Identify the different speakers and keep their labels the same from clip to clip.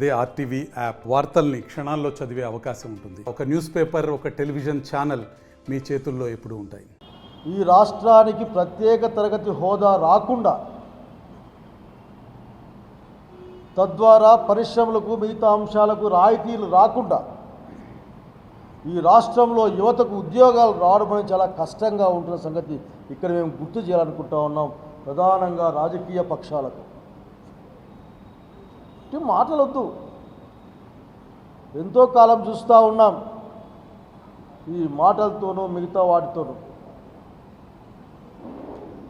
Speaker 1: అదే RTV app వార్తల్ని క్షణాల్లో చదివే అవకాశం ఉంటుంది. ఒక న్యూస్ పేపర్, ఒక టెలివిజన్ ఛానల్ మీ చేతుల్లో ఎప్పుడూ ఉంటాయి.
Speaker 2: ఈ రాష్ట్రానికి ప్రత్యేక తరగతి హోదా రాకుండా, తద్వారా పరిశ్రమలకు మిగతా అంశాలకు రాయితీలు రాకుండా ఈ రాష్ట్రంలో యువతకు ఉద్యోగాలు రావడం అనేది చాలా కష్టంగా ఉంటున్న సంగతి ఇక్కడ మేము గుర్తు చేయాలనుకుంటా ఉన్నాం. ప్రధానంగా రాజకీయ పక్షాలకు మాటలొద్దు. ఎంతో కాలం చూస్తూ ఉన్నాం ఈ మాటలతోనూ మిగతా వాటితోనూ.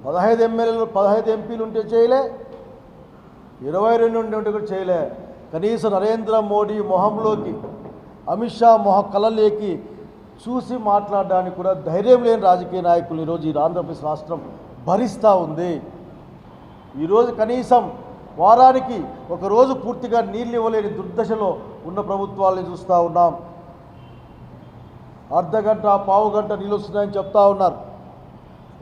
Speaker 2: 15 ఎమ్మెల్యేలు 15 ఎంపీలు ఉంటే చేయలే, 22 ఉంటే కూడా చేయలే. కనీసం నరేంద్ర మోడీ మొహంలోకి, అమిత్ షా కళ్ళలోకి చూసి మాట్లాడడానికి కూడా ధైర్యం లేని రాజకీయ నాయకులు ఈరోజు ఈ ఆంధ్రప్రదేశ్ రాష్ట్రం భరిస్తూ ఉంది. ఈరోజు కనీసం వారానికి ఒక రోజు పూర్తిగా నీళ్ళు ఇవ్వలేని దుర్దశలో ఉన్న ప్రభుత్వాలని చూస్తూ ఉన్నాం. అర్ధగంట పావుగంట నీళ్ళు వస్తున్నాయని చెప్తా ఉన్నారు.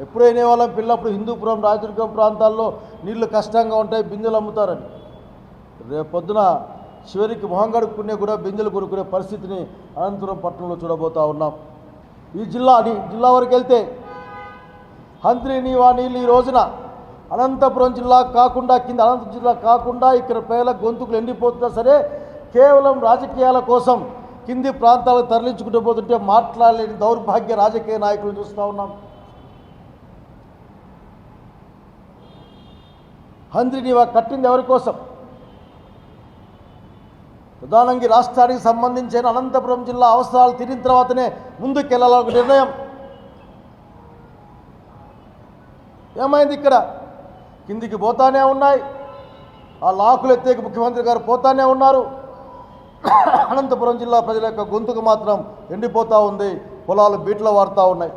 Speaker 2: ఎప్పుడైనా వాళ్ళం పిల్లప్పుడు హిందూపురం రాజదుర్గం ప్రాంతాల్లో నీళ్లు కష్టంగా ఉంటాయి, బిందెలు అమ్ముతారని. రేపు పొద్దున చివరికి మొహం కడుక్కునే కూడా బిందెలు కొనుక్కునే పరిస్థితిని అనంతపురం పట్టణంలో చూడబోతూ ఉన్నాం. ఈ జిల్లా వరకు వెళ్తే హంద్రి నీవా నీళ్ళు ఈ రోజున అనంతపురం జిల్లా కాకుండా, కింద అనంతపురం జిల్లా కాకుండా ఇక్కడ పేర్ల గొంతుకులు ఎండిపోతున్నా సరే కేవలం రాజకీయాల కోసం కింది ప్రాంతాలకు తరలించుకుంటూ పోతుంటే మాట్లాడలేని దౌర్భాగ్య రాజకీయ నాయకులు చూస్తూ ఉన్నాం. హంద్రి నీవా కట్టింది ఎవరి కోసం? ప్రధానంగా రాష్ట్రానికి సంబంధించిన అనంతపురం జిల్లా అవసరాలు తీరిన తర్వాతనే ముందుకెళ్లాలని ఒక నిర్ణయం. ఏమైంది? ఇక్కడ కిందికి పోతానే ఉన్నాయి. ఆ లాకులు ఎత్తేకి ముఖ్యమంత్రి గారు పోతానే ఉన్నారు. అనంతపురం జిల్లా ప్రజల యొక్క గొంతుకు మాత్రం ఎండిపోతూ ఉంది. పొలాలు బీట్లో వాడుతూ ఉన్నాయి.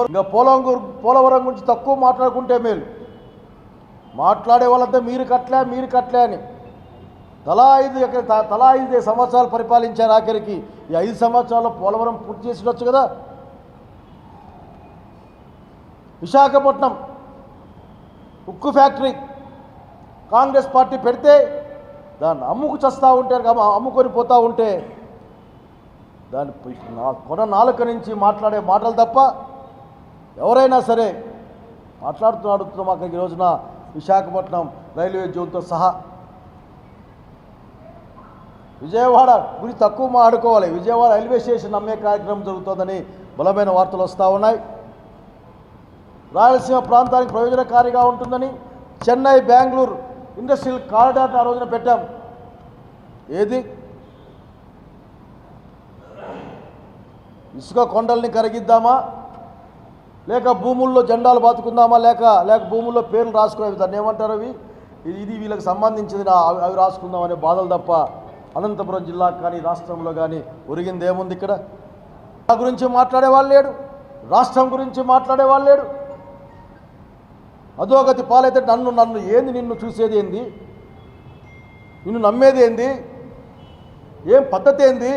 Speaker 2: ఇంకా పోలవరం గురించి తక్కువ మాట్లాడుకుంటే మేలు. మాట్లాడే వాళ్ళంతా మీరు కట్లే అని తలా 5 సంవత్సరాలు పరిపాలించారు. ఆఖరికి ఈ 5 సంవత్సరాల్లో పోలవరం పూర్తి చేసినచ్చు కదా. విశాఖపట్నం ఉక్కు ఫ్యాక్టరీ కాంగ్రెస్ పార్టీ పెడితే దాన్ని అమ్ముకొని పోతూ ఉంటే దాని కొన నాలుక నుంచి మాట్లాడే మాటలు తప్ప ఎవరైనా సరే మాట్లాడుతూ మాకు ఈ రోజున విశాఖపట్నం రైల్వే జోన్తో సహా విజయవాడ గురించి తక్కువ మాట్లాడుకోవాలి. విజయవాడ రైల్వే స్టేషన్ అమ్మే కార్యక్రమం జరుగుతుందని బలమైన వార్తలు వస్తూ ఉన్నాయి. రాయలసీమ ప్రాంతానికి ప్రయోజనకారిగా ఉంటుందని చెన్నై బెంగళూరు ఇండస్ట్రియల్ కారిడార్ని ఆ రోజున పెట్టాం. ఏది? ఇసుక కొండల్ని కరిగిద్దామా, లేక భూముల్లో జెండాలు బాతుకుందామా, లేక భూముల్లో పేర్లు రాసుకునేవి, దాన్ని ఏమంటారు అవి, ఇది వీళ్ళకి సంబంధించింది అవి రాసుకుందాం అనే బాధలు తప్ప అనంతపురం జిల్లా కానీ రాష్ట్రంలో కానీ ఒరిగింది ఏముంది? ఇక్కడ నా గురించి మాట్లాడేవాళ్ళు లేడు, రాష్ట్రం గురించి మాట్లాడేవాళ్ళు లేడు. అధోగతి పాలైతే నన్ను ఏంది, నిన్ను చూసేది ఏంది, నిన్ను నమ్మేది ఏంది, ఏం పద్ధతి ఏంది?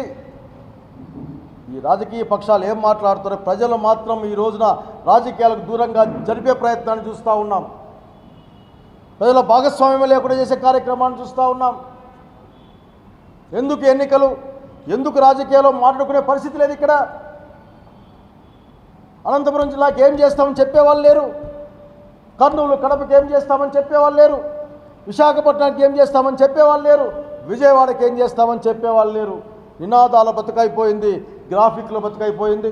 Speaker 2: ఈ రాజకీయ పక్షాలు ఏం మాట్లాడుతారో ప్రజలు మాత్రం ఈ రోజున రాజకీయాలకు దూరంగా జరిపే ప్రయత్నాన్ని చూస్తూ ఉన్నాం. ప్రజల భాగస్వామ్యం లేకుండా చేసే కార్యక్రమాన్ని చూస్తూ ఉన్నాం. ఎందుకు ఎన్నికలు, ఎందుకు రాజకీయాల్లో మాట్లాడుకునే పరిస్థితి లేదు. ఇక్కడ అనంతపురం జిల్లాకి ఏం చేస్తామని చెప్పేవాళ్ళు లేరు. కర్నూలు కడపకి ఏం చేస్తామని చెప్పేవాళ్ళు లేరు. విశాఖపట్నానికి ఏం చేస్తామని చెప్పేవాళ్ళు లేరు. విజయవాడకి ఏం చేస్తామని చెప్పేవాళ్ళు లేరు. నినాదాల బతుకైపోయింది, గ్రాఫిక్ల బతుకైపోయింది.